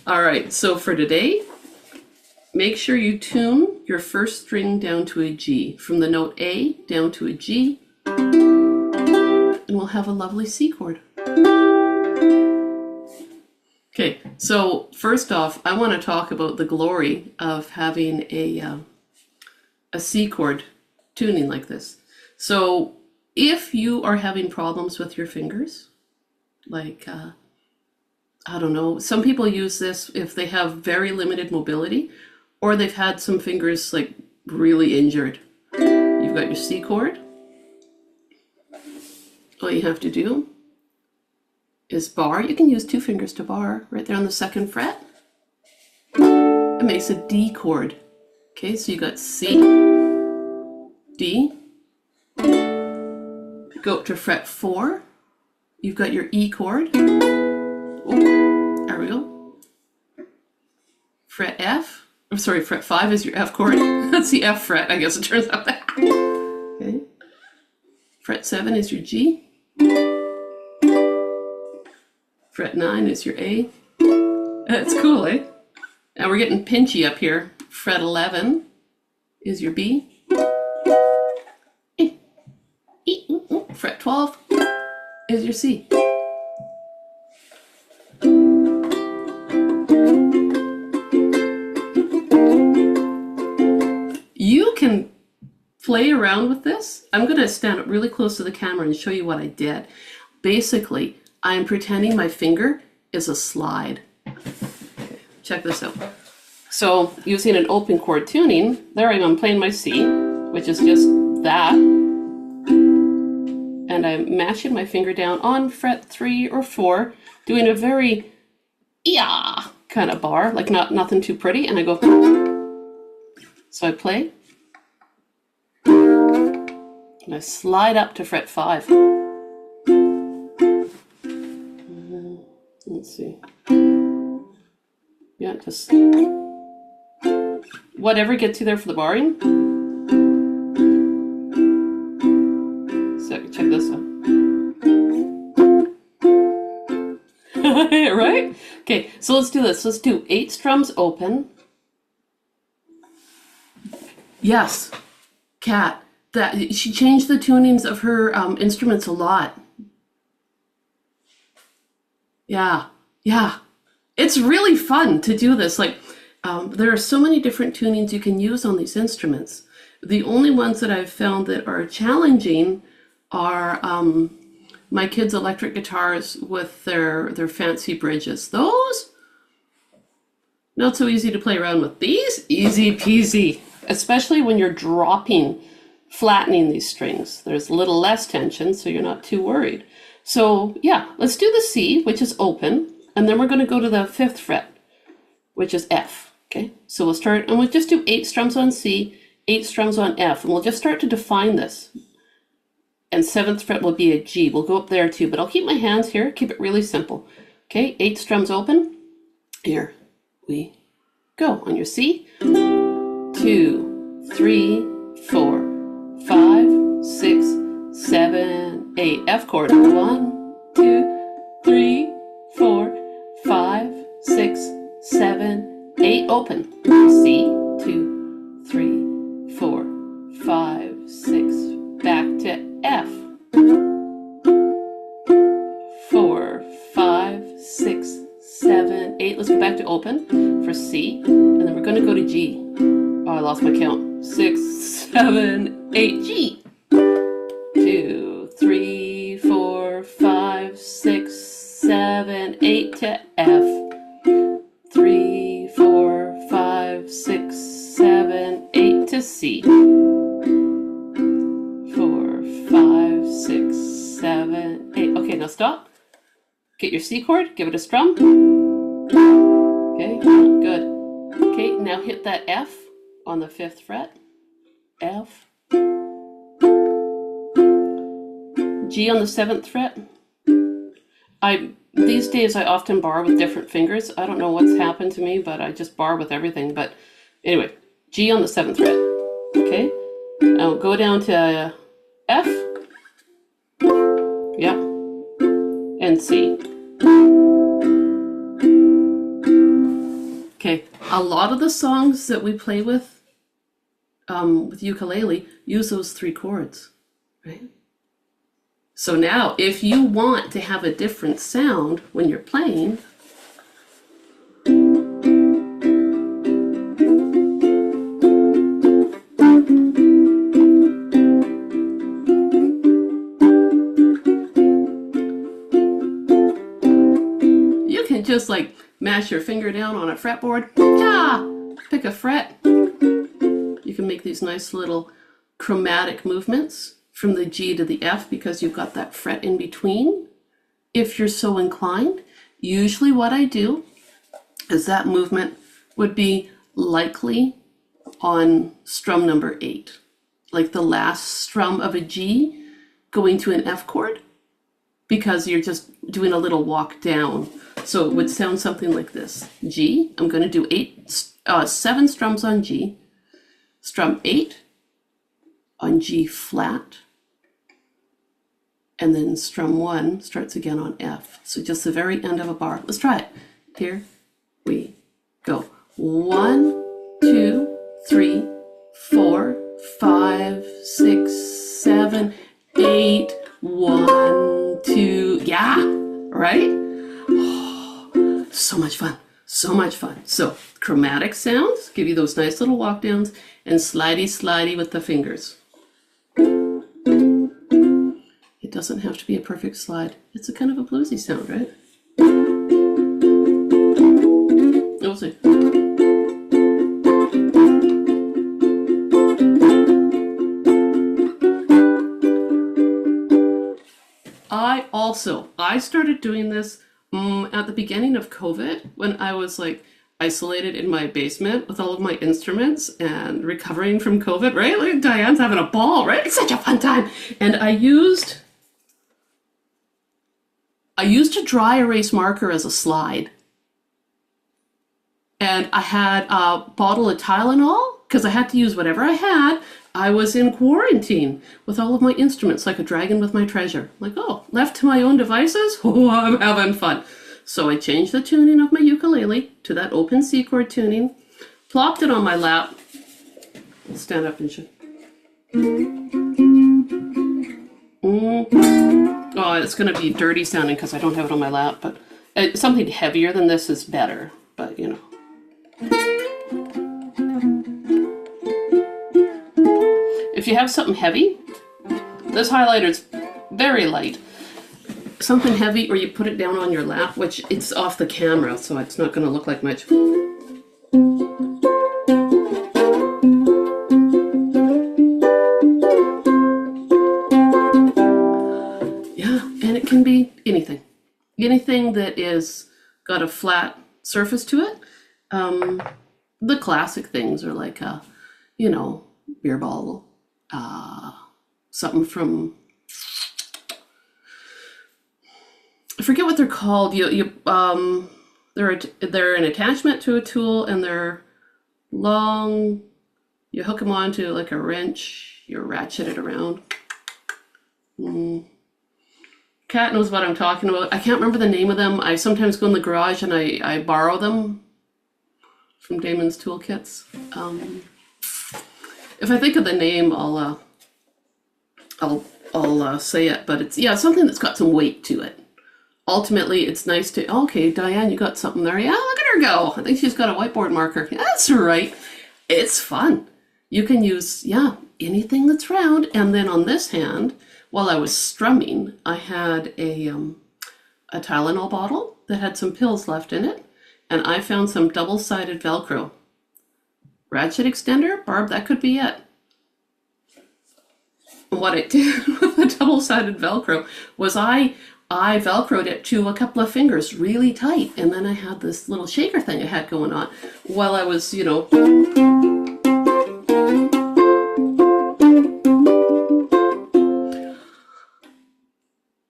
All right, so for today, make sure you tune your first string down to a G, from the note A down to a G, and we'll have a lovely C chord. Okay, so first off, I want to talk about the glory of having a C chord tuning like this. So if you are having problems with your fingers, like, I don't know, some people use this if they have very limited mobility or they've had some fingers like really injured. You've got your C chord. All you have to do is bar. You can use 2 fingers to bar right there on the 2nd fret. It makes a D chord. Okay, so you got C, D, go up to fret 4. You've got your E chord. Oh, there we go. Fret F. I'm sorry, fret 5 is your F chord. That's the F fret, I guess it turns out that. Okay. Fret 7 is your G. Fret 9 is your A. That's cool, eh? Now we're getting pinchy up here. Fret 11 is your B. E. E. Fret 12 is your C. You can play around with this. I'm going to stand up really close to the camera and show you what I did. Basically, I'm pretending my finger is a slide. Okay, check this out. So using an open chord tuning, there I am playing my C, which is just that. And I'm mashing my finger down on fret 3 or 4, doing a very yeah kind of bar, like nothing too pretty, and I go. So I play, and I slide up to fret 5. Let's see. Yeah, just whatever gets you there for the barring. So check this out. Right? Okay, so let's do this. Let's do 8 strums open. Yes, Kat. That she changed the tunings of her instruments a lot. Yeah. It's really fun to do this. Like, there are so many different tunings you can use on these instruments. The only ones that I've found that are challenging are my kids' electric guitars with their fancy bridges. Those, not so easy to play around with. These, easy peasy, especially when you're flattening these strings. There's a little less tension, so you're not too worried. So yeah, let's do the C, which is open, and then we're going to go to the 5th fret, which is F. Okay, so we'll start, and we'll just do 8 strums on C, 8 strums on F, and we'll just start to define this. And 7th fret will be a G. We'll go up there too, but I'll keep my hands here, keep it really simple. Okay, 8 strums open. Here we go. On your C, 2, 3, 4, 5, 6, 7, 8. F chord. 1, 2, 3, 4, 5, 6, 7, 8. Open. C, 2, 3, 4, 5, 6. Back to F. 4, 5, 6, 7, 8. Let's go back to open for C, and then we're going to go to G. Oh, I lost my count. 6, 7, 8. G. 2, 3, 4, 5, 6, 7, 8 to F. 3, 4, 5, 6, 7, 8 to C. 4, 5, 6, 7, 8. Okay, now stop. Get your C chord, give it a strum. Okay, good. Okay, now hit that F on the 5th fret. F. G on the 7th fret. These days I often bar with different fingers. I don't know what's happened to me, but I just bar with everything. But anyway, G on the 7th fret. Okay, now go down to F. Yeah. And C. Okay, a lot of the songs that we play with ukulele use those 3 chords, right? So now, if you want to have a different sound when you're playing, you can just like mash your finger down on a fretboard, pick a fret. You can make these nice little chromatic movements from the G to the F because you've got that fret in between, if you're so inclined. Usually what I do is that movement would be likely on strum number 8, like the last strum of a G going to an F chord, because you're just doing a little walk down. So it would sound something like this. G, I'm going to do 7 strums on G, strum 8 on G flat, and then strum 1 starts again on F. So just the very end of a bar. Let's try it. Here we go. 1, 2, 3, 4, 5, 6, 7, 8, 1, 2. Yeah, right? Oh, so much fun. So much fun. So chromatic sounds give you those nice little walk downs, and slidey slidey with the fingers. It doesn't have to be a perfect slide. It's a kind of a bluesy sound, right? We'll see. I started doing this at the beginning of COVID, when I was like isolated in my basement with all of my instruments and recovering from COVID, right? Like Diane's having a ball, right? It's such a fun time. And I used a dry erase marker as a slide. And I had a bottle of Tylenol because I had to use whatever I had. I was in quarantine with all of my instruments like a dragon with my treasure. Like, oh, left to my own devices? Oh, I'm having fun. So I changed the tuning of my ukulele to that open C chord tuning, plopped it on my lap. I'll stand up and show. Oh, it's going to be dirty sounding because I don't have it on my lap, but something heavier than this is better, but you know. If you have something heavy, this highlighter's very light. Something heavy, or you put it down on your lap, which it's off the camera, so it's not going to look like much. Yeah, and it can be anything. Anything that is got a flat surface to it. The classic things are like, beer bottle, something from, I forget what they're called. They're an attachment to a tool, and they're long. You hook them onto like a wrench. You ratchet it around. Kat knows what I'm talking about. I can't remember the name of them. I sometimes go in the garage and I borrow them from Damon's toolkits. If I think of the name, I'll say it. But it's something that's got some weight to it. Ultimately, it's nice to, okay, Diane, you got something there. Yeah, look at her go. I think she's got a whiteboard marker. Yeah, that's right. It's fun. You can use, anything that's round. And then on this hand, while I was strumming, I had a Tylenol bottle that had some pills left in it. And I found some double-sided Velcro. Ratchet extender, Barb, that could be it. What I did with the double-sided Velcro was I Velcroed it to a couple of fingers really tight, and then I had this little shaker thing I had going on while I was,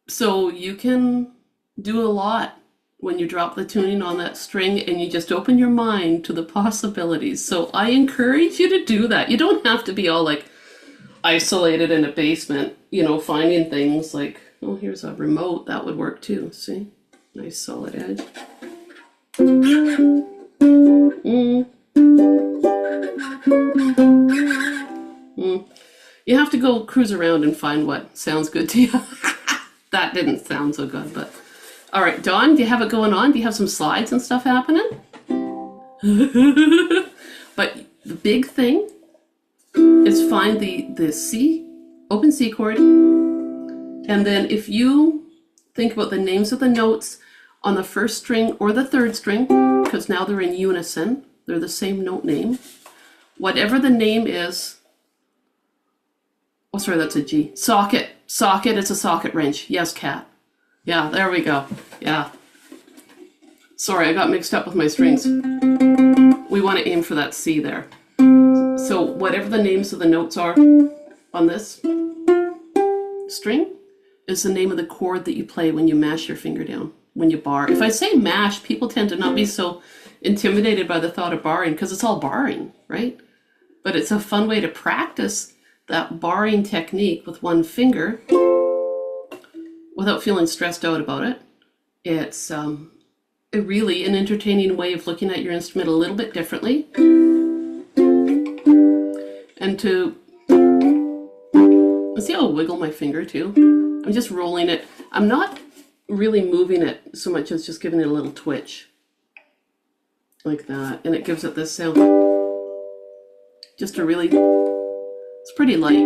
So you can do a lot when you drop the tuning on that string and you just open your mind to the possibilities. So I encourage you to do that. You don't have to be all like isolated in a basement, finding things like, oh, here's a remote. That would work too. See? Nice solid edge. Mm. Mm. You have to go cruise around and find what sounds good to you. That didn't sound so good, but all right, Dawn, do you have it going on? Do you have some slides and stuff happening? But the big thing is find the C, open C chord, and then if you think about the names of the notes on the first string or the third string, because now they're in unison, they're the same note name. Whatever the name is, oh sorry, that's a G. Socket, socket, it's a socket wrench. Yes, Cat. Yeah, there we go. Yeah. Sorry, I got mixed up with my strings. We want to aim for that C there. So whatever the names of the notes are on this string is the name of the chord that you play when you mash your finger down, when you bar. If I say mash, people tend to not be so intimidated by the thought of barring because it's all barring, right? But it's a fun way to practice that barring technique with one finger without feeling stressed out about it. It's really an entertaining way of looking at your instrument a little bit differently. And to see how I'll wiggle my finger too. I'm just rolling it. I'm not really moving it so much as just giving it a little twitch. Like that. And it gives it this sound. Just a really, it's pretty light.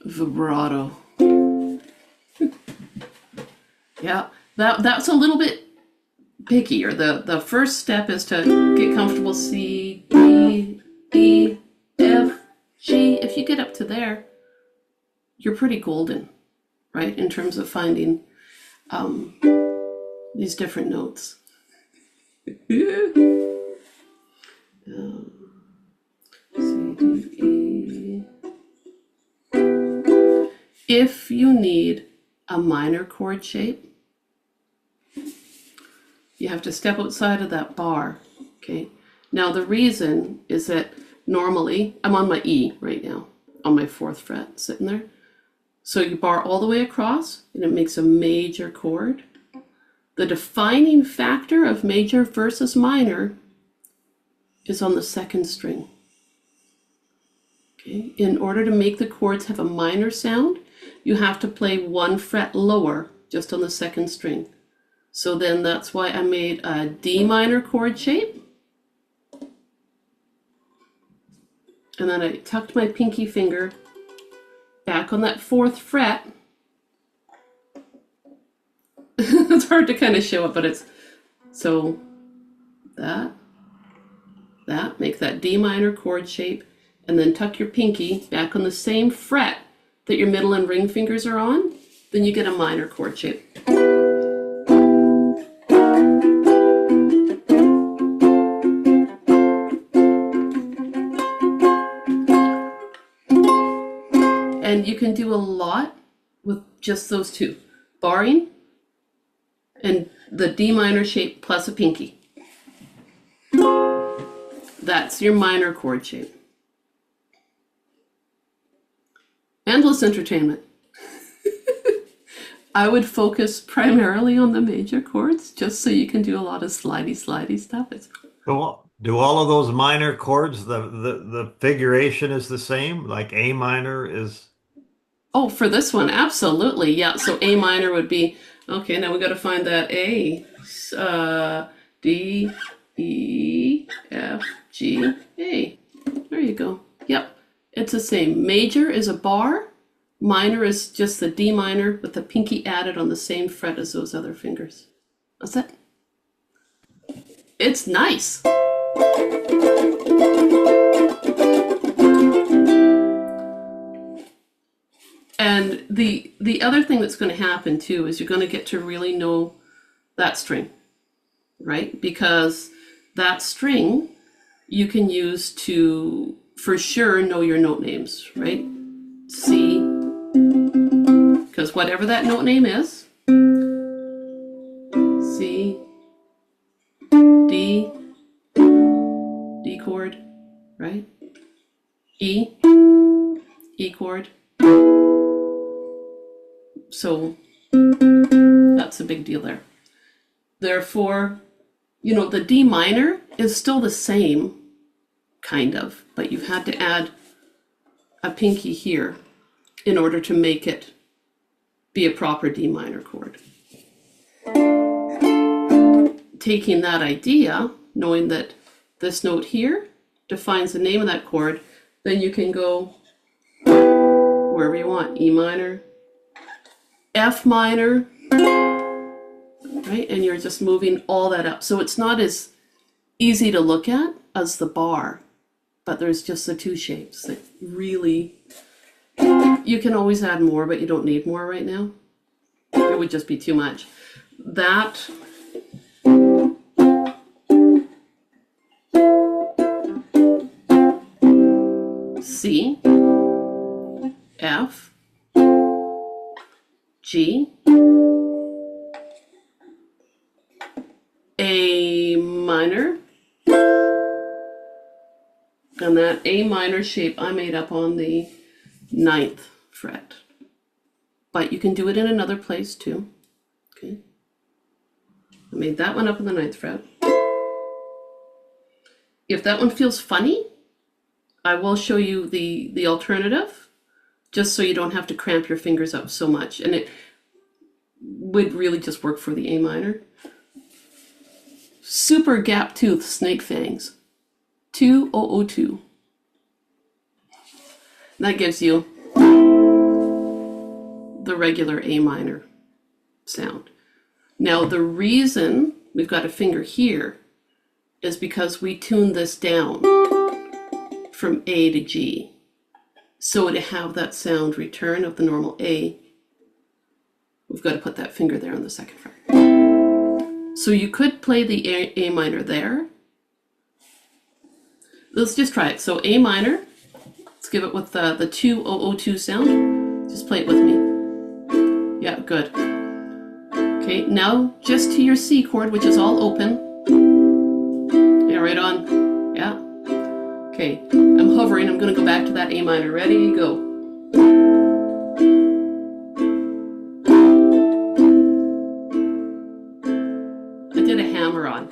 Vibrato. Yeah, that's a little bit pickier. The first step is to get comfortable. C, D, E, F, G. If you get up to there, you're pretty golden, right? In terms of finding these different notes. C, D, E. If you need a minor chord shape, you have to step outside of that bar, okay? Now the reason is that normally, I'm on my E right now, on my 4th fret, sitting there. So you bar all the way across, and it makes a major chord. The defining factor of major versus minor is on the 2nd string. Okay? In order to make the chords have a minor sound, you have to play 1 fret lower, just on the 2nd string. So then that's why I made a D minor chord shape. And then I tucked my pinky finger back on that 4th fret. It's hard to kind of show it, but it's, so that, make that D minor chord shape, and then tuck your pinky back on the same fret that your middle and ring fingers are on, then you get a minor chord shape. And you can do a lot with just those two, barring and the D minor shape plus a pinky. That's your minor chord shape. Endless entertainment. I would focus primarily on the major chords just so you can do a lot of slidey stuff. Do all of those minor chords, the figuration is the same? Like A minor is... Oh, for this one, absolutely. Yeah, so A minor would be, okay, now we got to find that A. D, E, F, G, A. There you go. Yep, it's the same. Major is a bar. Minor is just the D minor with the pinky added on the same fret as those other fingers. That's it. It's nice. And the other thing that's going to happen too is you're going to get to really know that string, right? Because that string you can use to, for sure, know your note names, right? C, because whatever that note name is, C, D, D chord, right? E, E chord. So that's a big deal there. Therefore, You know, the D minor is still the same, kind of, but you've had to add a pinky here in order to make it be a proper D minor chord. Taking that idea, knowing that this note here defines the name of that chord, then you can go wherever you want, E minor, F minor, right? And you're just moving all that up. So it's not as easy to look at as the bar, but there's just the two shapes that really, you can always add more, but you don't need more right now. It would just be too much. That C, F, G, A minor, and that A minor shape I made up on the 9th fret. But you can do it in another place too. Okay. I made that one up on the 9th fret. If that one feels funny, I will show you the alternative, just so you don't have to cramp your fingers up so much. And it would really just work for the A minor. Super gap tooth snake fangs. 2002. That gives you the regular A minor sound. Now the reason we've got a finger here is because we tuned this down from A to G. So to have that sound return of the normal A, we've got to put that finger there on the 2nd fret. So you could play the A minor there. Let's just try it. So A minor, let's give it with the 2002 sound. Just play it with me. Yeah, good. Okay, now just to your C chord, which is all open. Yeah, right on. Yeah. Okay, I'm hovering. I'm going to go back to that A minor. Ready, go. I did a hammer on.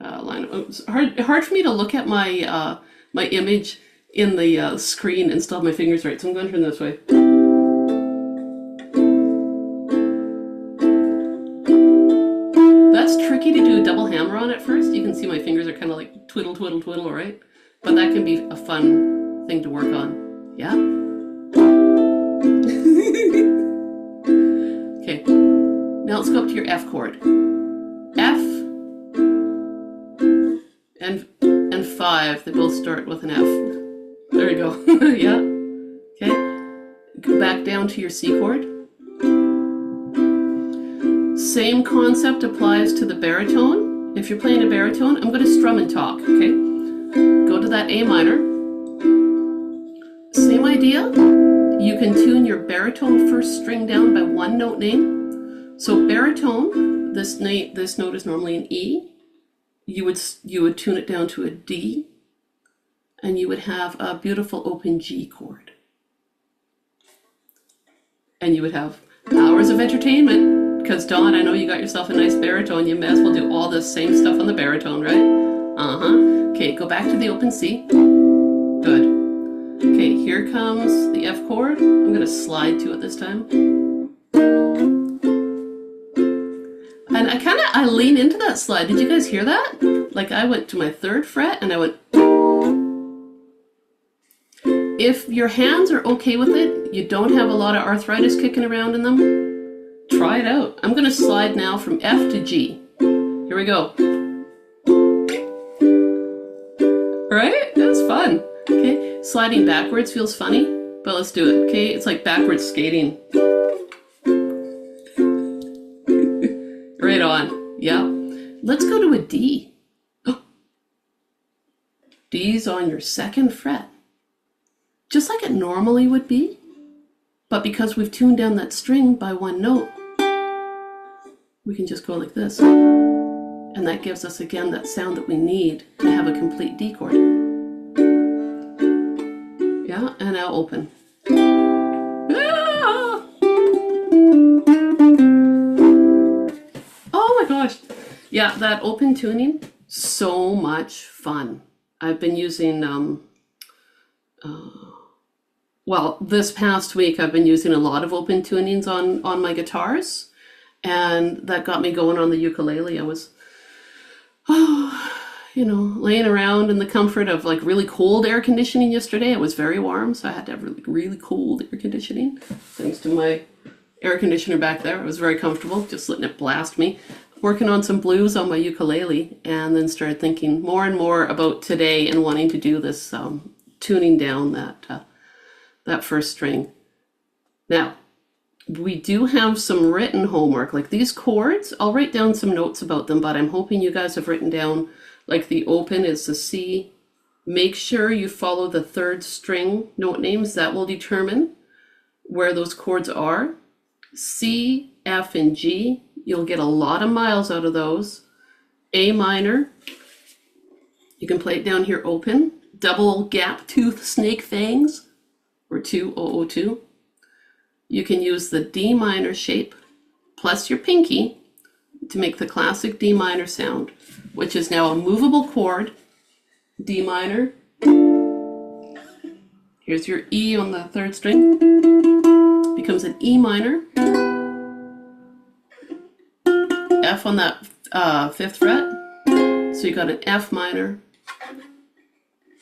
Line. It's hard for me to look at my my image in the screen and still have my fingers right. So I'm going to turn this way. That's tricky to do a double hammer on at first. You can see my fingers are kind of like twiddle, twiddle, twiddle, all right? But that can be a fun thing to work on. Yeah? Okay. Now let's go up to your F chord. F and 5, they both start with an F. There you go. Yeah. Okay. Go back down to your C chord. Same concept applies to the baritone. If you're playing a baritone, I'm going to strum and talk, okay? Go to that A minor. Same idea. You can tune your baritone first string down by one note name. So baritone, this note is normally an E. You would tune it down to a D, and you would have a beautiful open G chord. And you would have hours of entertainment. Because Dawn, I know you got yourself a nice baritone. You may as well do all this same stuff on the baritone, right? Okay, go back to the open C. Good. Okay, here comes the F chord. I'm going to slide to it this time. And I lean into that slide. Did you guys hear that? Like I went to my 3rd fret and I went. If your hands are okay with it, you don't have a lot of arthritis kicking around in them, try it out. I'm going to slide now from F to G. Here we go. Right? That's fun. Okay, sliding backwards feels funny, but let's do it. Okay, it's like backwards skating. Right on. Yeah. Let's go to a D. D's on your 2nd fret. Just like it normally would be, but because we've tuned down that string by one note, we can just go like this. And that gives us, again, that sound that we need to have a complete D chord. Yeah, and now open. Ah! Oh my gosh. Yeah, that open tuning, so much fun. I've been using, well, this past week I've been using a lot of open tunings on my guitars, and that got me going on the ukulele. I was, laying around in the comfort of like really cold air conditioning yesterday. It was very warm, so I had to have really, really cold air conditioning. Thanks to my air conditioner back there, it was very comfortable, just letting it blast me. Working on some blues on my ukulele, and then started thinking more and more about today and wanting to do this tuning down that first string. Now, we do have some written homework, like these chords. I'll write down some notes about them, but I'm hoping you guys have written down, like the open is the C. Make sure you follow the third string note names. That will determine where those chords are. C, F, and G. You'll get a lot of miles out of those. A minor. You can play it down here open. Double gap tooth snake fangs, or 2-0-0-2. You can use the D minor shape plus your pinky to make the classic D minor sound, which is now a movable chord. D minor. Here's your E on the third string. Becomes an E minor. F on that 5th fret. So you got an F minor.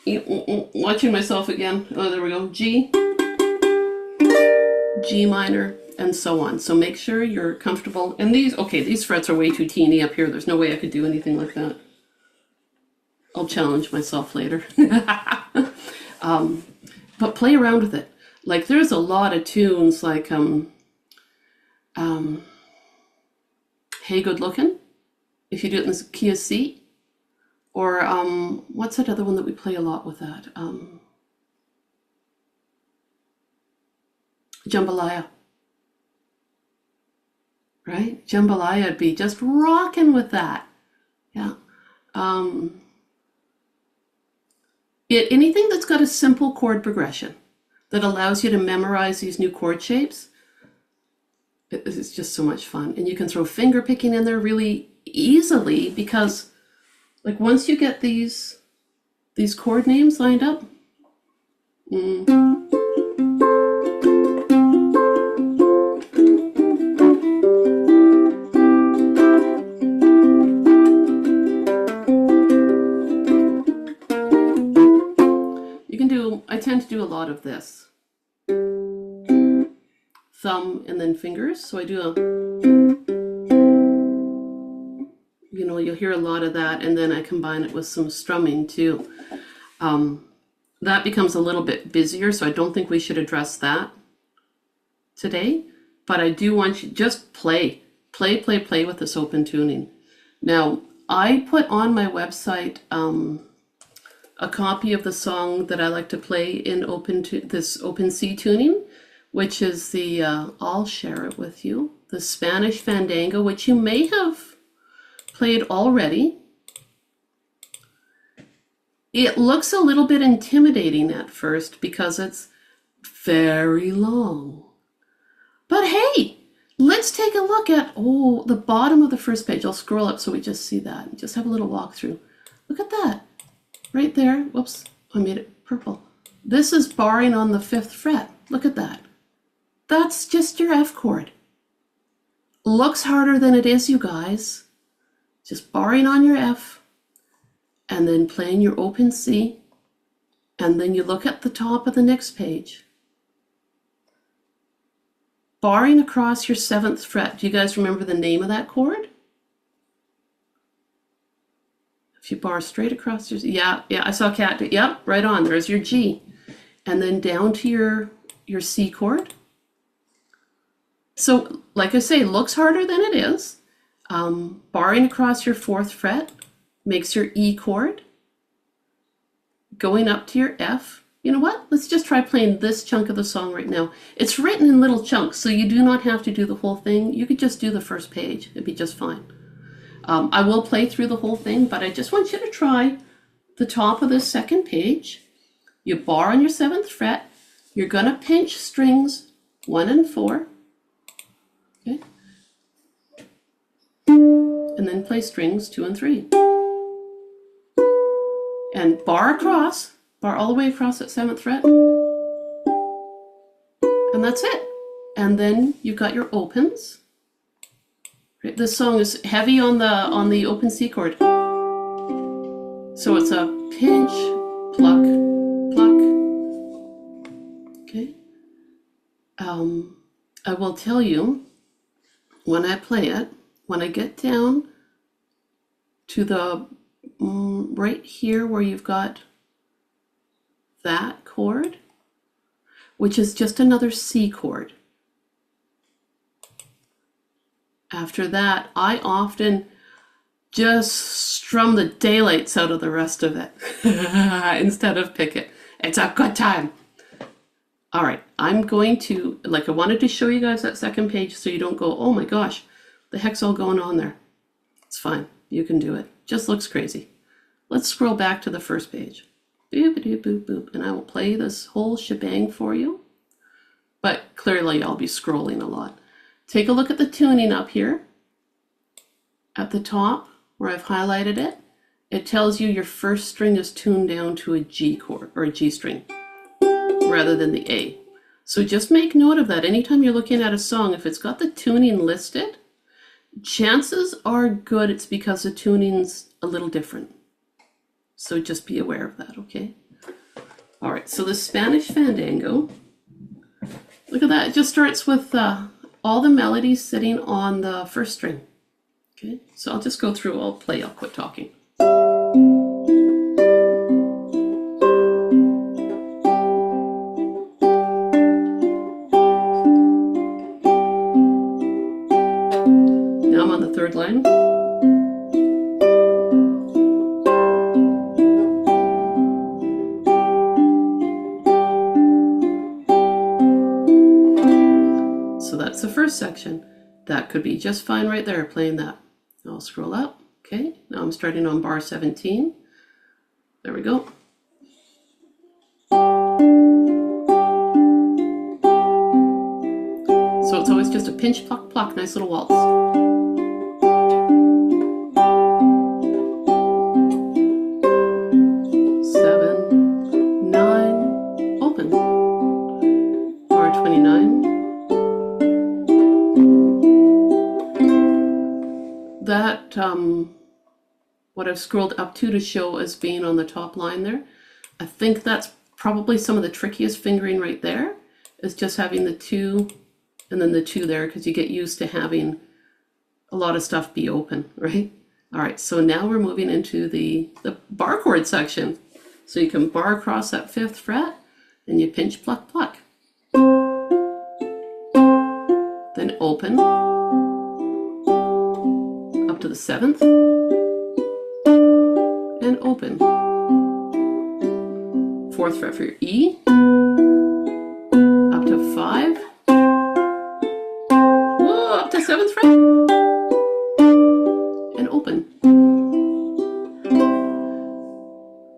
Watching myself again. Oh, there we go. G. G minor, and so on. So make sure you're comfortable. And these frets are way too teeny up here. There's no way I could do anything like that. I'll challenge myself later. But play around with it. Like there's a lot of tunes like Hey Good Lookin', if you do it in the key of C, or what's that other one that we play a lot with that? Jambalaya, right? Jambalaya would be just rocking with that. Yeah. Anything that's got a simple chord progression that allows you to memorize these new chord shapes, it's just so much fun. And you can throw finger picking in there really easily, because like once you get these chord names lined up, I tend to do a lot of this. Thumb and then fingers. So I do you'll hear a lot of that, and then I combine it with some strumming too. That becomes a little bit busier, so I don't think we should address that today. But I do want you just play with this open tuning. Now, I put on my website a copy of the song that I like to play in this open C tuning, which is the, I'll share it with you, the Spanish Fandango, which you may have played already. It looks a little bit intimidating at first because it's very long. But hey, let's take a look at, the bottom of the first page. I'll scroll up so we just see that and just have a little walkthrough. Look at that. Right there, whoops, I made it purple. This is barring on the 5th fret. Look at that. That's just your F chord. Looks harder than it is, you guys. Just barring on your F, and then playing your open C, and then you look at the top of the next page. Barring across your 7th fret. Do you guys remember the name of that chord? If you bar straight across your, yeah, I saw Kat do, yep, right on, there's your G. And then down to your C chord. So, like I say, looks harder than it is. Barring across your 4th fret makes your E chord. Going up to your F. You know what? Let's just try playing this chunk of the song right now. It's written in little chunks, so you do not have to do the whole thing. You could just do the first page. It'd be just fine. I will play through the whole thing, but I just want you to try the top of this 2nd page. You bar on your 7th fret. You're going to pinch strings 1 and 4. Okay. and then play strings 2 and 3. And bar across, bar all the way across that 7th fret. And that's it. And then you've got your opens. Right? This song is heavy on the open C chord. So it's a pinch, pluck, pluck. Okay. I will tell you, when I play it, when I get down to the right here where you've got that chord, which is just another C chord. After that, I often just strum the daylights out of the rest of it instead of pick it. It's a good time. All right, I'm going to, like, I wanted to show you guys that second page so you don't go, oh my gosh, the heck's all going on there. It's fine, you can do it. Just looks crazy. Let's scroll back to the first page. Boop-a-doop, boop, boop, and I will play this whole shebang for you. But clearly I'll be scrolling a lot. Take a look at the tuning up here. At the top, where I've highlighted it, it tells you your first string is tuned down to a G chord, or a G string, rather than the A. So just make note of that. Anytime you're looking at a song, if it's got the tuning listed, chances are good it's because the tuning's a little different. So just be aware of that, okay? All right, so the Spanish Fandango, look at that. It just starts with all the melodies sitting on the first string. Okay, so I'll just go through, I'll quit talking. Now I'm on the third line. So that's the first section. That could be just fine right there, playing that. I'll scroll up. Okay, now I'm starting on bar 17. There we go. So it's always just a pinch, pluck, pluck, nice little waltz. Seven, nine, open. Bar 29. That, what I've scrolled up to show as being on the top line there, I think that's probably some of the trickiest fingering right there, is just having the 2 and then the 2 there, because you get used to having a lot of stuff be open, right? All right, so now we're moving into the bar chord section. So you can bar across that 5th fret, and you pinch, pluck, pluck. Then open up to the 7th, and open. 4th fret for your E, up to 5, whoa, up to 7th fret, and open.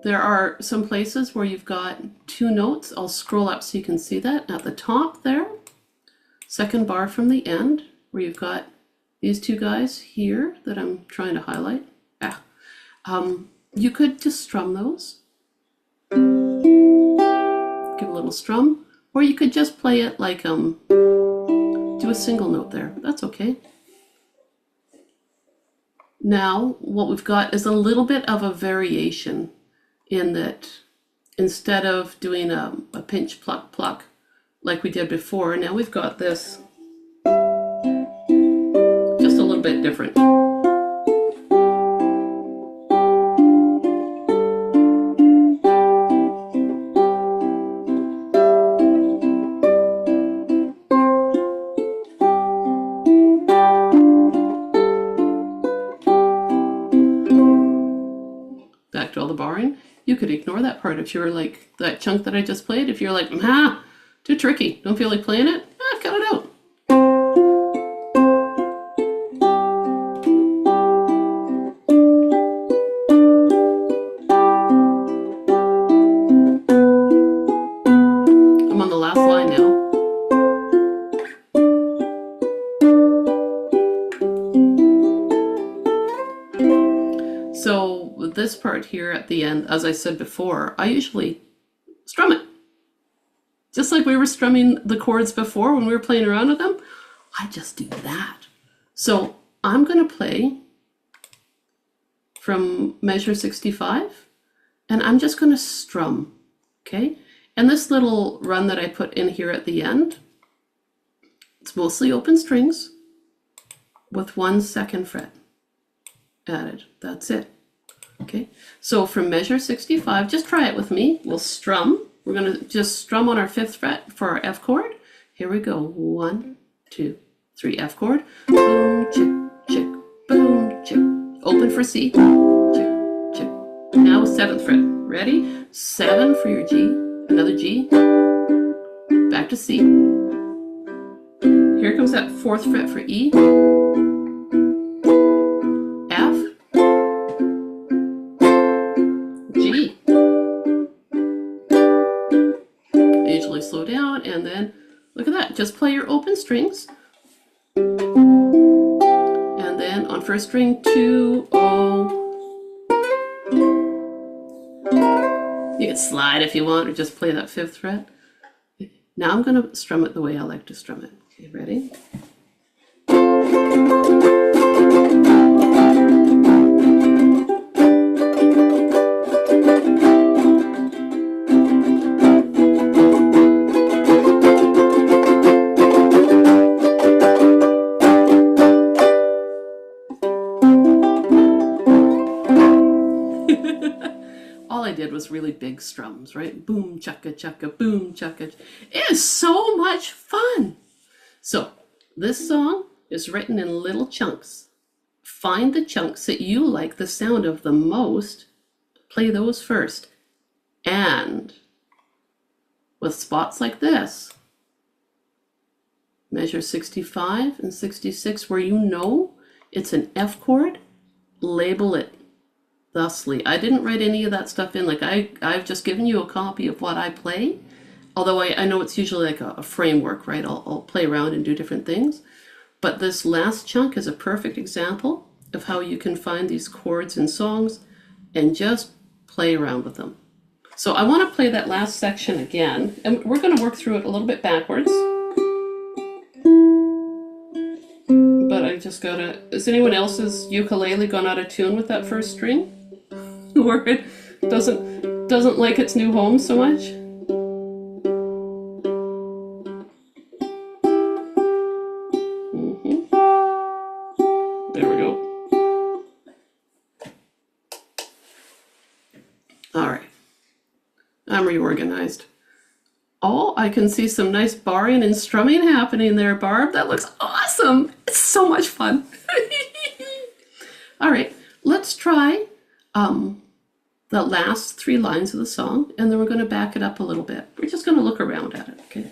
There are some places where you've got 2 notes. I'll scroll up so you can see that. At the top there, 2nd bar from the end, where you've got these 2 guys here that I'm trying to highlight. You could just strum those. Give a little strum. Or you could just play it like, do a single note there. That's okay. Now, what we've got is a little bit of a variation in that instead of doing a pinch, pluck, pluck like we did before, now we've got this just a little bit different. Back to all the barring. You could ignore that part if you were like that chunk that I just played. If you're like, too tricky, don't feel like playing it, cut it out. I'm on the last line now. this part here at the end, as I said before, I usually strum it. Just like we were strumming the chords before when we were playing around with them, I just do that. So I'm going to play from measure 65, and I'm just going to strum, okay? And this little run that I put in here at the end, it's mostly open strings with 1 2nd fret added. That's it. Okay, so from measure 65, just try it with me. We'll strum. We're going to just strum on our 5th fret for our F chord. Here we go. 1, 2, 3, F chord. Boom, chick, chick, boom, chick. Open for C. Chick, chick. Now 7th fret. Ready? 7 for your G. Another G. Back to C. Here comes that 4th fret for E. F. G. I usually slow down, and then look at that. Just play your open strings. And then on 1st string, 2, O. You can slide if you want, or just play that 5th fret. Now I'm going to strum it the way I like to strum it. Okay, ready? All I did was really big strums, right? Boom, chaka, chaka, boom, chaka. It is so much fun. So this song is written in little chunks. Find the chunks that you like the sound of the most, play those first. And with spots like this, measure 65 and 66, where you know it's an F chord, label it thusly. I didn't write any of that stuff in. Like I've just given you a copy of what I play. Although I know it's usually like a framework, right? I'll play around and do different things. But this last chunk is a perfect example of how you can find these chords in songs and just play around with them. So I want to play that last section again, and we're going to work through it a little bit backwards. But I just gotta, is anyone else's ukulele gone out of tune with that 1st string? Or it doesn't like its new home so much? There we go. All right. I'm reorganized. Oh, I can see some nice barring and strumming happening there, Barb. That looks awesome. It's so much fun. All right, let's try the last 3 lines of the song, and then we're going to back it up a little bit. We're just going to look around at it, okay?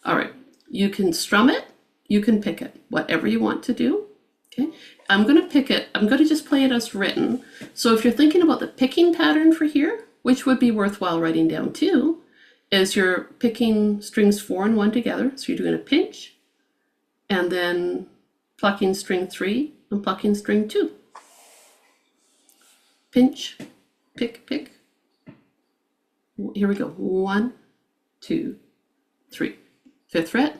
All right, you can strum it, you can pick it, whatever you want to do, okay? I'm going to pick it. I'm going to just play it as written. So if you're thinking about the picking pattern for here, which would be worthwhile writing down too, is you're picking strings 4 and 1 together. So you're doing a pinch, and then plucking string 3 and plucking string 2. Pinch, pick, pick. Here we go. 1, 2, 3. 5th fret.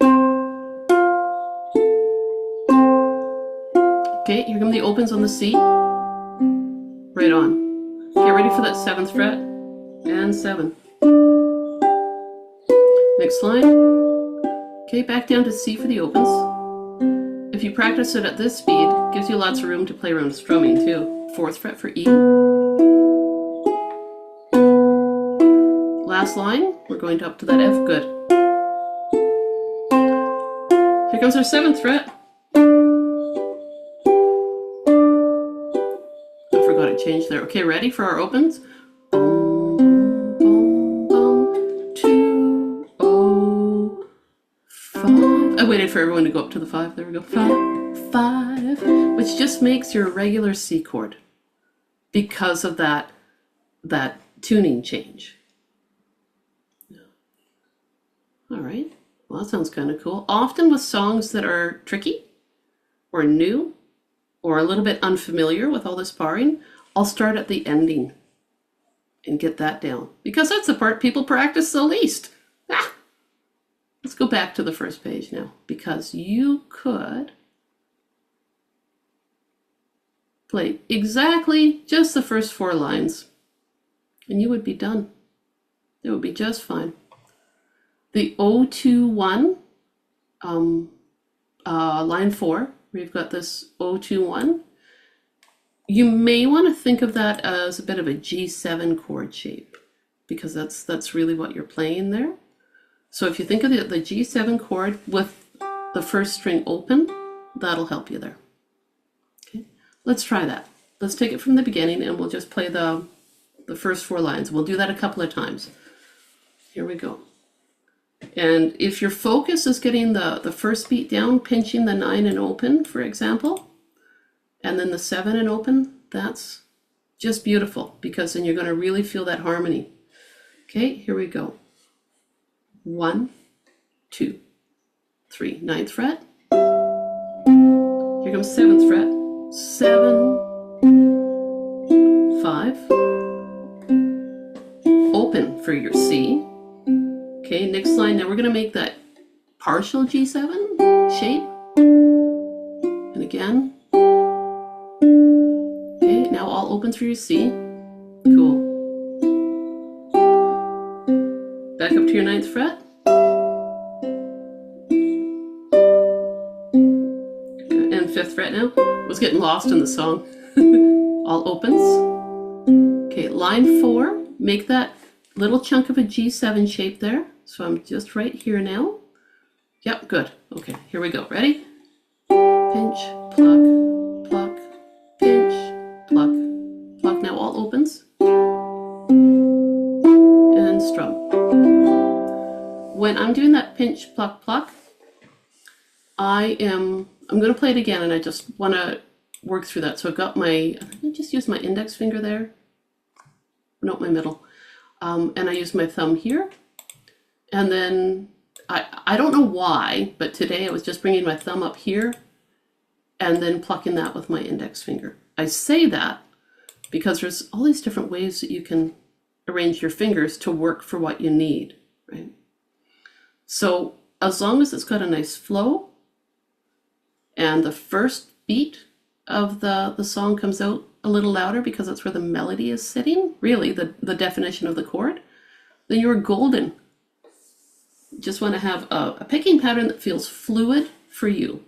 Okay, here come the opens on the C. Right on. Get ready for that 7th fret. And 7. Next line. Okay, back down to C for the opens. If you practice it at this speed, it gives you lots of room to play around strumming too. 4th fret for E. Last line, we're going up to that F. Good. Here comes our 7th fret. I forgot to change there. Okay, ready for our opens? I waited for everyone to go up to the 5. There we go. 5, 5, which just makes your regular C chord because of that tuning change. All right. Well, that sounds kind of cool. Often with songs that are tricky or new or a little bit unfamiliar with all this barring, I'll start at the ending and get that down, because that's the part people practice the least. Ah! Let's go back to the first page now, because you could play exactly just the first 4 lines and you would be done. It would be just fine. The 021, line 4, we've got this 021. You may want to think of that as a bit of a G7 chord shape, because that's really what you're playing there. So if you think of the G7 chord with the first string open, that'll help you there. Okay, let's try that. Let's take it from the beginning and we'll just play the first 4 lines. We'll do that a couple of times. Here we go. And if your focus is getting the first beat down, pinching the 9 and open, for example, and then the 7 and open, that's just beautiful, because then you're going to really feel that harmony. Okay, here we go. 1, 2, 3, 9th fret. Here comes 7th fret. 7, 5. Open for your C. Okay, next line, now we're going to make that partial G7 shape. And again. Okay, now all opens for your C. Cool. Back up to your 9th fret. And 5th fret now. I was getting lost in the song. All opens. Okay, line 4, make that little chunk of a G7 shape there. So I'm just right here now. Yep, good. Okay, here we go. Ready? Pinch, pluck, pluck, pinch, pluck, pluck. Now all opens. And strum. When I'm doing that pinch, pluck, pluck, I'm going to play it again, and I just want to work through that. So I've got I just use my index finger there. Not my middle. And I use my thumb here. And then, I don't know why, but today I was just bringing my thumb up here and then plucking that with my index finger. I say that because there's all these different ways that you can arrange your fingers to work for what you need, right? So as long as it's got a nice flow and the first beat of the song comes out a little louder, because that's where the melody is sitting, really the definition of the chord, then you're golden. You just want to have a picking pattern that feels fluid for you.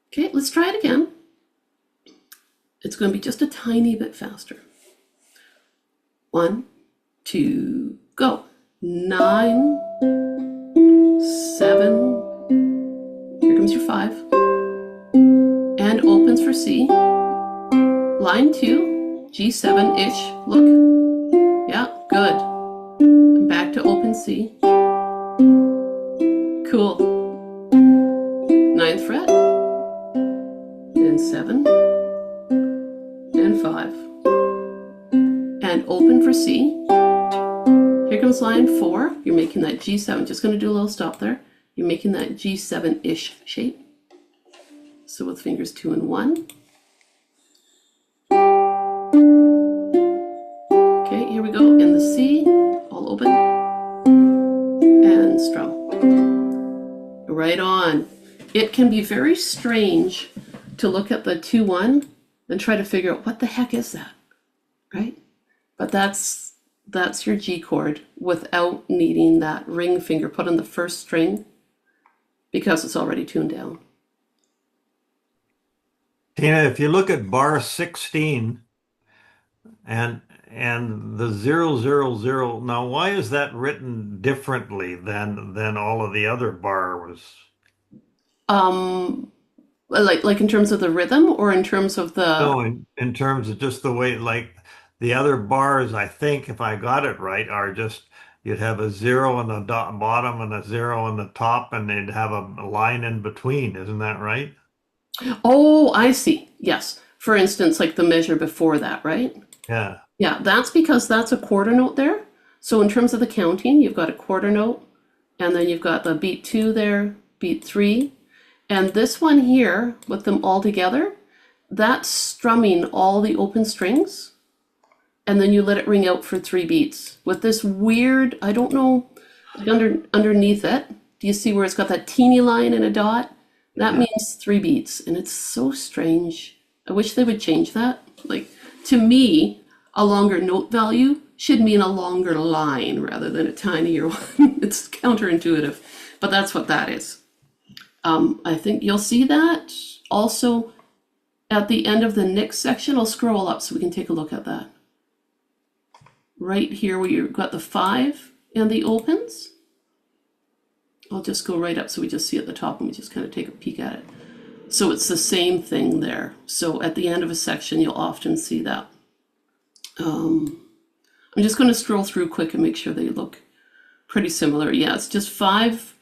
Okay, let's try it again. It's going to be just a tiny bit faster. 1, 2, go. 9, 7, here comes your 5, and opens for C. Line 2, G7-ish, look. Yeah, good. And back to open C. Cool. 9th fret, and 7, and 5, and open for C. Here comes line 4. You're making that G7. Just going to do a little stop there. You're making that G7-ish shape. So with fingers 2 and 1. Okay, here we go. In the C, all open, and strum. Right on. It can be very strange to look at the 2-1 and try to figure out what the heck is that, right? But that's your G chord without needing that ring finger put on the first string, because it's already tuned down. Tina, if you look at bar 16 and the 000, now why is that written differently than all of the other bars? Like in terms of the rhythm, or in terms of the... No, in terms of just the way, like the other bars, I think, if I got it right, are just, you'd have a 0 on the bottom and a 0 on the top, and they'd have a line in between. Isn't that right? Oh, I see. Yes. For instance, like the measure before that, right? Yeah. Yeah, that's because that's a quarter note there. So in terms of the counting, you've got a quarter note, and then you've got the beat 2 there, beat 3. And this one here, with them all together, that's strumming all the open strings, and then you let it ring out for 3 beats with this weird, I don't know, like underneath it. Do you see where it's got that teeny line and a dot? That means 3 beats, and it's so strange. I wish they would change that. Like, to me, a longer note value should mean a longer line rather than a tinier one. It's counterintuitive, but that's what that is. I think you'll see that also at the end of the next section. I'll scroll up so we can take a look at that. Right here where you've got the 5 and the opens. I'll just go right up so we just see at the top and we just kind of take a peek at it. So it's the same thing there. So at the end of a section, you'll often see that. I'm just going to scroll through quick and make sure they look pretty similar. Yeah, it's just 5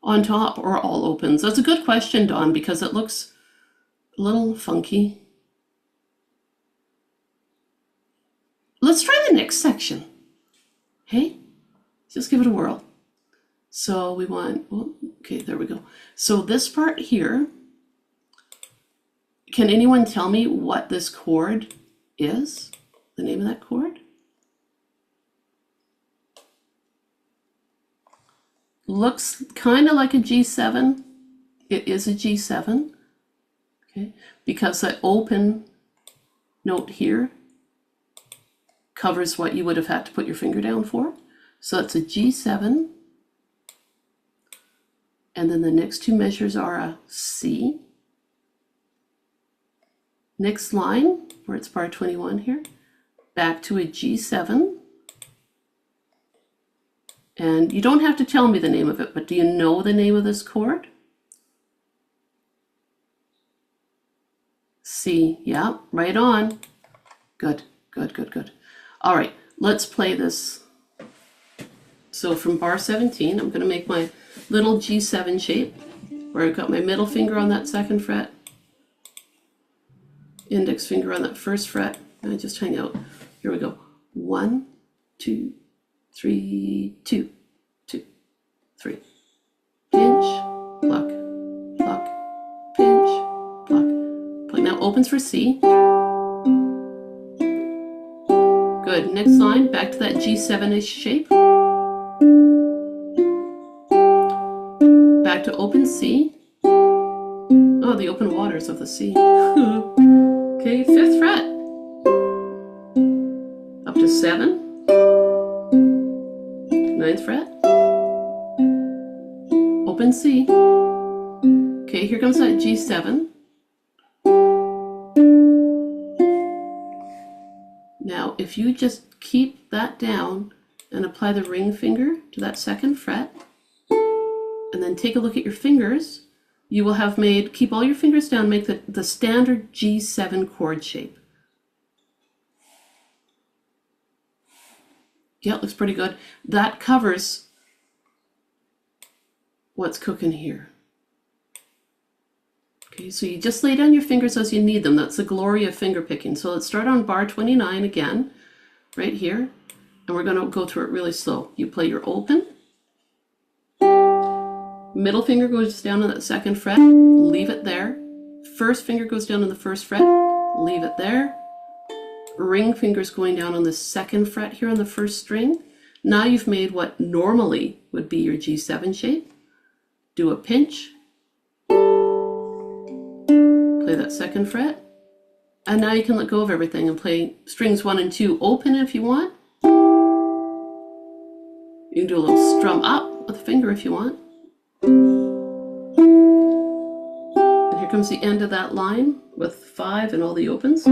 on top or all opens. That's a good question, Dawn, because it looks a little funky. Let's try the next section. Hey, just give it a whirl. So we want, well, okay, there we go. So this part here, can anyone tell me what this chord is? The name of that chord? Looks kind of like a G7. It is a G7, okay? Because the open note here covers what you would have had to put your finger down for. So it's a G7. And then the next 2 measures are a C. Next line, where it's bar 21 here, back to a G7. And you don't have to tell me the name of it, but do you know the name of this chord? C, yeah, right on. Good, good, good, good. All right, let's play this. So from bar 17, I'm gonna make my little G7 shape, where I've got my middle finger on that 2nd fret, index finger on that 1st fret, and I just hang out. Here we go. 1, 2, 3, 2, 2, 3. Pinch, pluck, pluck, pinch, pluck, pluck. Now opens for C. Good. Next line, back to that G7-ish shape. Back to open C. Oh, the open waters of the sea. Okay, 5th fret. Up to 7. 9th fret. Open C. Okay, here comes that G7. Now, if you just keep that down and apply the ring finger to that 2nd fret, and then take a look at your fingers, you will have made, keep all your fingers down, make the standard G7 chord shape. Yeah, it looks pretty good. That covers what's cooking here. Okay, so you just lay down your fingers as you need them. That's the glory of finger picking. So let's start on bar 29 again, right here, and we're going to go through it really slow. You play your open. Middle finger goes down on that 2nd fret, leave it there. 1st finger goes down on the 1st fret, leave it there. Ring finger's going down on the 2nd fret here on the 1st string. Now you've made what normally would be your G7 shape. Do a pinch. Play that 2nd fret. And now you can let go of everything and play strings 1 and 2 open if you want. You can do a little strum up with the finger if you want. And here comes the end of that line with 5 and all the opens.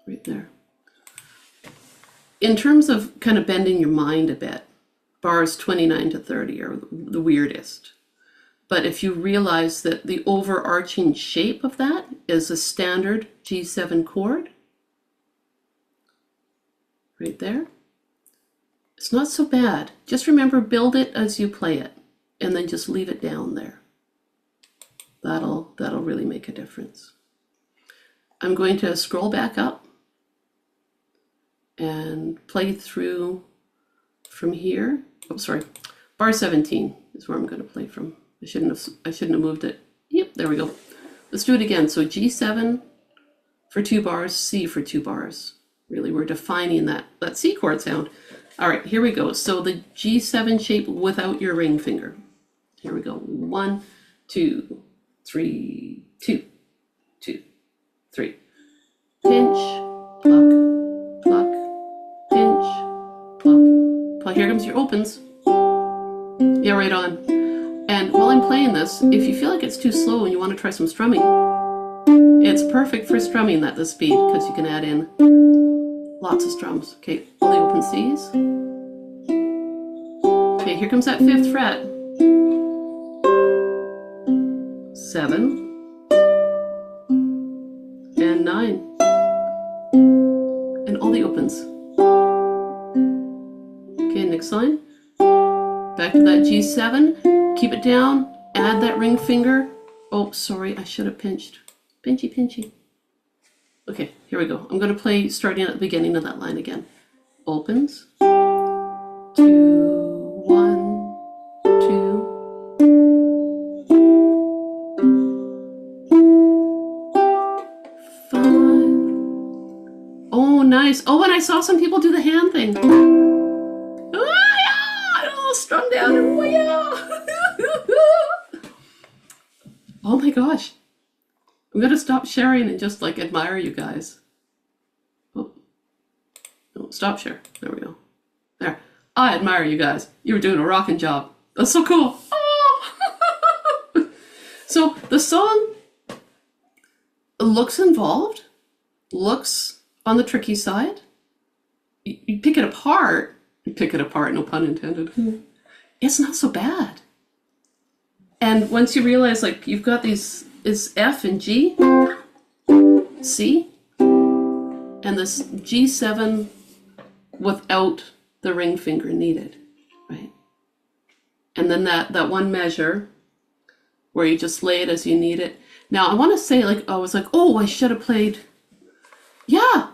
Right there. In terms of kind of bending your mind a bit, bars 29 to 30 are the weirdest. But if you realize that the overarching shape of that is a standard G7 chord, right there, it's not so bad. Just remember, build it as you play it, and then just leave it down there. That'll really make a difference. I'm going to scroll back up and play through from here. Oh, sorry, bar 17 is where I'm going to play from. I shouldn't have moved it. Yep, there we go. Let's do it again. So G7 for 2 bars, C for 2 bars. Really, we're defining that C chord sound. All right, here we go. So the G7 shape without your ring finger. Here we go. 1, 2, 3, 2, 2, 3. Pinch, pluck, pluck, pinch, pluck, pluck. Here comes your opens. Yeah, right on. And while I'm playing this, if you feel like it's too slow and you want to try some strumming, it's perfect for strumming at this speed because you can add in lots of strums. Okay, all the open Cs. Okay, here comes that 5th fret. 7 and 9. And all the opens. Okay, next line. Back to that G7. Keep it down. Add that ring finger. Oh, sorry, I should have pinched. Pinchy, pinchy. Okay, here we go. I'm going to play starting at the beginning of that line again. Opens. 2, 1, 2. Oh, nice. Oh, and I saw some people do the hand thing. Oh, strum down and oh my gosh. I'm going to stop sharing and just like admire you guys. Oh, no, stop share. There we go. There. I admire you guys. You were doing a rocking job. That's so cool. Oh. So the song looks involved, looks on the tricky side. You pick it apart. You pick it apart, no pun intended. It's not so bad. And once you realize like you've got these, is F and G, C, and this G7 without the ring finger needed, right? And then that one measure where you just lay it as you need it. Now I want to say like, I was like, oh, I should have played. Yeah,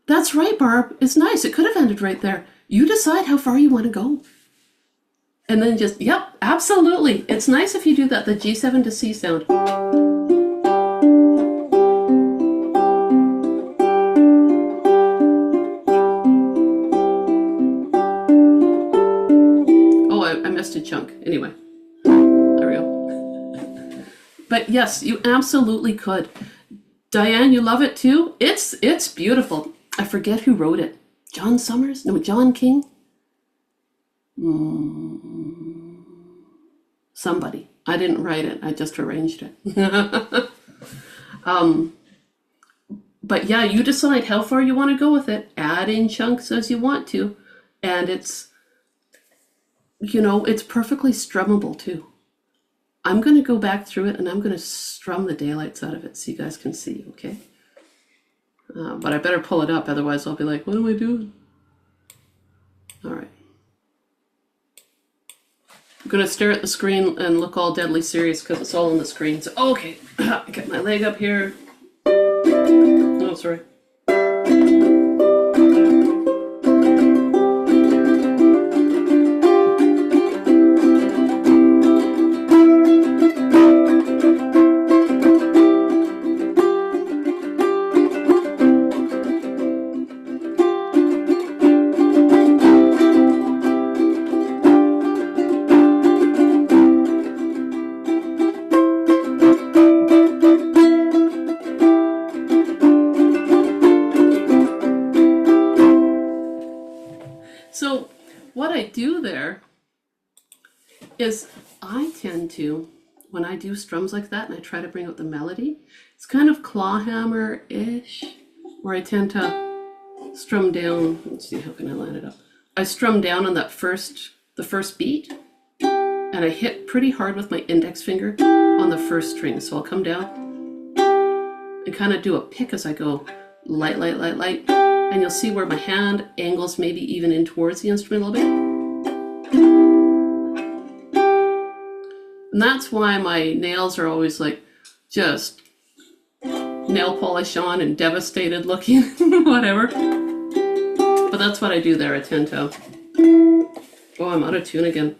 that's right, Barb. It's nice. It could have ended right there. You decide how far you want to go. And then just, yep, absolutely. It's nice if you do that, the G7 to C sound. Oh, I missed a chunk. Anyway, there we go. But yes, you absolutely could. Diane, you love it too? It's beautiful. I forget who wrote it. John Summers? No, John King? Somebody. I didn't write it. I just arranged it. But yeah, you decide how far you want to go with it. Add in chunks as you want to. And it's, it's perfectly strummable too. I'm going to go back through it and I'm going to strum the daylights out of it so you guys can see, okay? But I better pull it up, otherwise I'll be like, what am I doing? All right. I'm going to stare at the screen and look all deadly serious because it's all on the screen. So, okay, I got my leg up here. Oh, sorry. So what I do there is I tend to, when I do strums like that and I try to bring out the melody, it's kind of claw hammer-ish, where I tend to strum down. Let's see, how can I line it up? I strum down on the first beat, and I hit pretty hard with my index finger on the first string. So I'll come down and kind of do a pick as I go, light, light, light, light. And you'll see where my hand angles maybe even in towards the instrument a little bit. And that's why my nails are always like just nail polish on and devastated looking, whatever. But that's what I do there, I tend to. Oh, I'm out of tune again.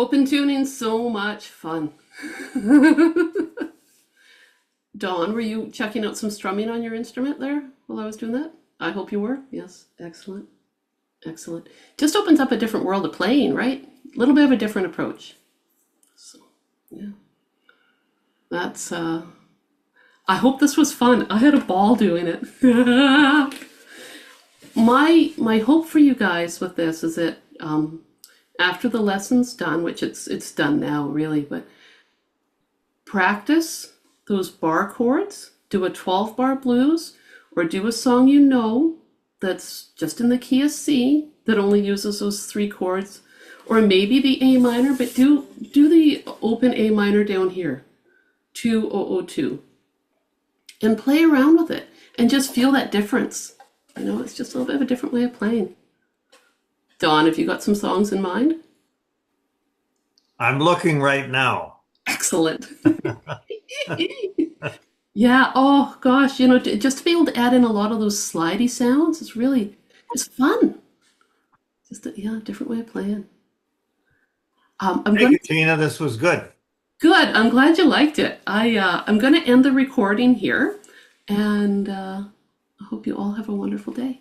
open tuning so much fun. Dawn, were you checking out some strumming on your instrument there while I was doing that? I hope you were. Yes, excellent. Excellent. Just opens up a different world of playing, right? A little bit of a different approach. So, yeah. That's I hope this was fun. I had a ball doing it. My hope for you guys with this is that after the lesson's done, which it's done now really, but practice those bar chords, do a 12 bar blues, or do a song you know that's just in the key of C that only uses those three chords, or maybe the A minor, but do the open A minor down here, 2002, and play around with it and just feel that difference. You know, it's just a little bit of a different way of playing. Dawn, have you got some songs in mind? I'm looking right now. Excellent. Yeah, oh gosh, you know, just to be able to add in a lot of those slidey sounds is really, it's fun. Just a, yeah, different way of playing. I'm Thank going you, to, Tina. This was good. good. I'm glad you liked it. I'm going to end the recording here, and I hope you all have a wonderful day.